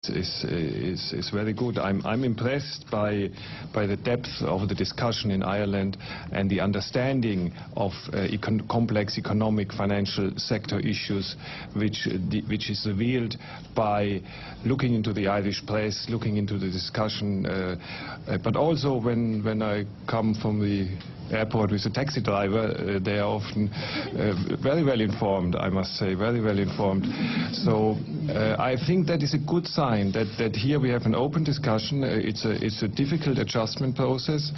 is very good. I'm impressed by the depth of the discussion in Ireland and the understanding of complex economic financial sector issues which is revealed by looking into the Irish press, looking into the discussion, but also when I come from the airport with a taxi driver, they are often very well informed, I must say, very well informed. So I think that is a good sign that here we have an open discussion. It's a difficult adjustment process,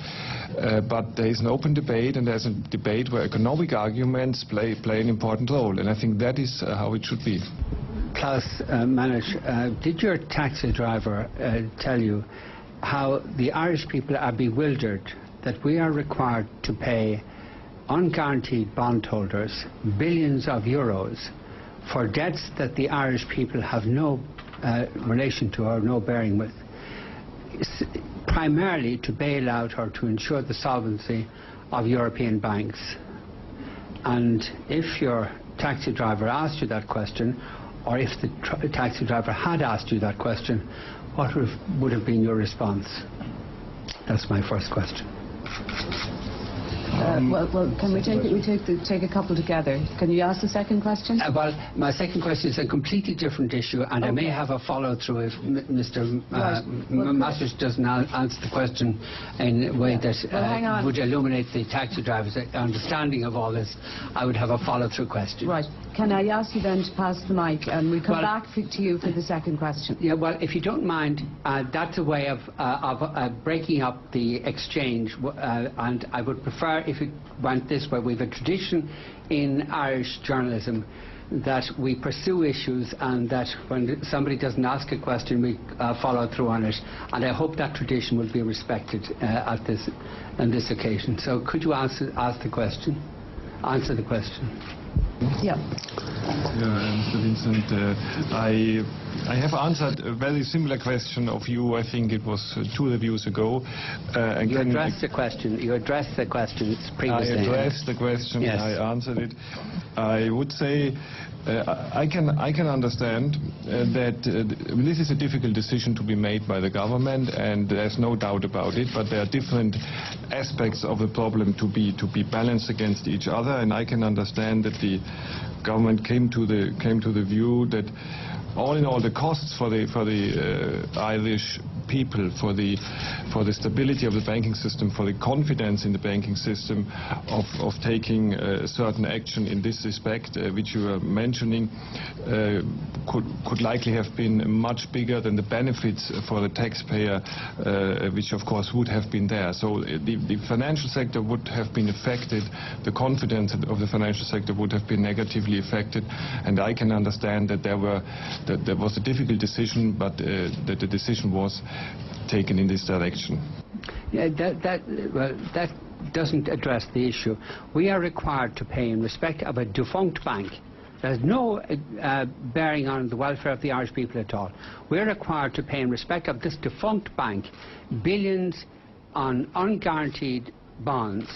but there is an open debate, and there's a debate where economic arguments play an important role, and I think that is how it should be. Klaus Manich, did your taxi driver tell you how the Irish people are bewildered that we are required to pay unguaranteed bondholders billions of euros for debts that the Irish people have no relation to or no bearing with, primarily to bail out or to ensure the solvency of European banks? And if your taxi driver asked you that question, or if the taxi driver had asked you that question, what would have been your response? That's my first question. Well, can we take a couple together? Can you ask the second question? Well, my second question is a completely different issue, and okay. I may have a follow-through if Mr. Masters doesn't answer the question in a way that would illuminate the taxi driver's understanding of all this. I would have a follow-through question. Right. Can I ask you then to pass the mic, and we'll come back to you for the second question? Yeah, well, if you don't mind, that's a way of breaking up the exchange, and I would prefer if it went this way. We have a tradition in Irish journalism that we pursue issues, and that when somebody doesn't ask a question, we follow through on it, and I hope that tradition will be respected on this occasion. So could you answer the question? Yeah. Mr. Vincent, I have answered a very similar question of you. I think it was 2 reviews ago. You addressed the question. You addressed the question previously. I addressed the question. Yes. I answered it. I would say I can understand that this is a difficult decision to be made by the government, and there's no doubt about it. But there are different aspects of the problem to be balanced against each other, and I can understand that the government came to the view that all in all the costs for the Irish people, for the stability of the banking system, for the confidence in the banking system of taking certain action in this respect, which you were mentioning, could likely have been much bigger than the benefits for the taxpayer, which of course would have been there. So the financial sector would have been affected, the confidence of the financial sector would have been negatively affected, and I can understand that there was a difficult decision, but that the decision was taken in this direction. Yeah, that doesn't address the issue. We are required to pay in respect of a defunct bank. There's no bearing on the welfare of the Irish people at all. We're required to pay in respect of this defunct bank billions on unguaranteed bonds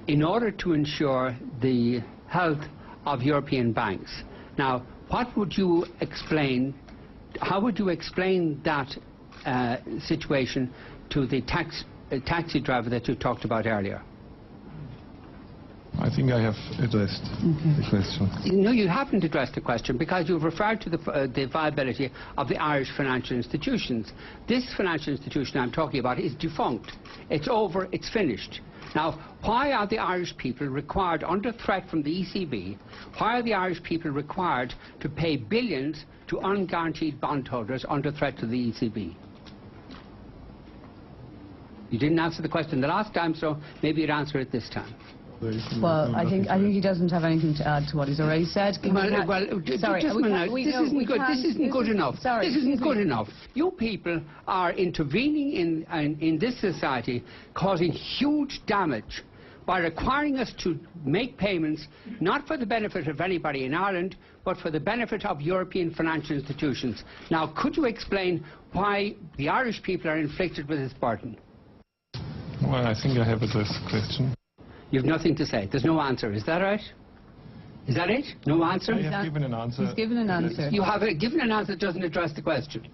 in order to ensure the health of European banks. Now, what would you explain, how would you explain that situation to the taxi driver that you talked about earlier? I think I have addressed the question. No, you haven't addressed the question, because you've referred to the viability of the Irish financial institutions. This financial institution I'm talking about is defunct. It's over, it's finished. Now, why are the Irish people required, under threat from the ECB, why are the Irish people required to pay billions to unguaranteed bondholders under threat to the ECB? You didn't answer the question the last time, so maybe you'd answer it this time. Well, I think he doesn't have anything to add to what he's already said. Sorry, this isn't good enough. Sorry, this isn't good enough. You people are intervening in this society, causing huge damage by requiring us to make payments not for the benefit of anybody in Ireland, but for the benefit of European financial institutions. Now, could you explain why the Irish people are inflicted with this burden? Well, I think I have addressed the question. You have nothing to say. There's no answer. Is that right? Is that it? No answer? I have given an answer. He's given an answer. You have given an answer that doesn't address the question.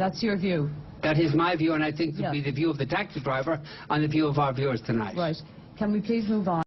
That's your view? That is my view, and I think it will be the view of the taxi driver and the view of our viewers tonight. Right. Can we please move on?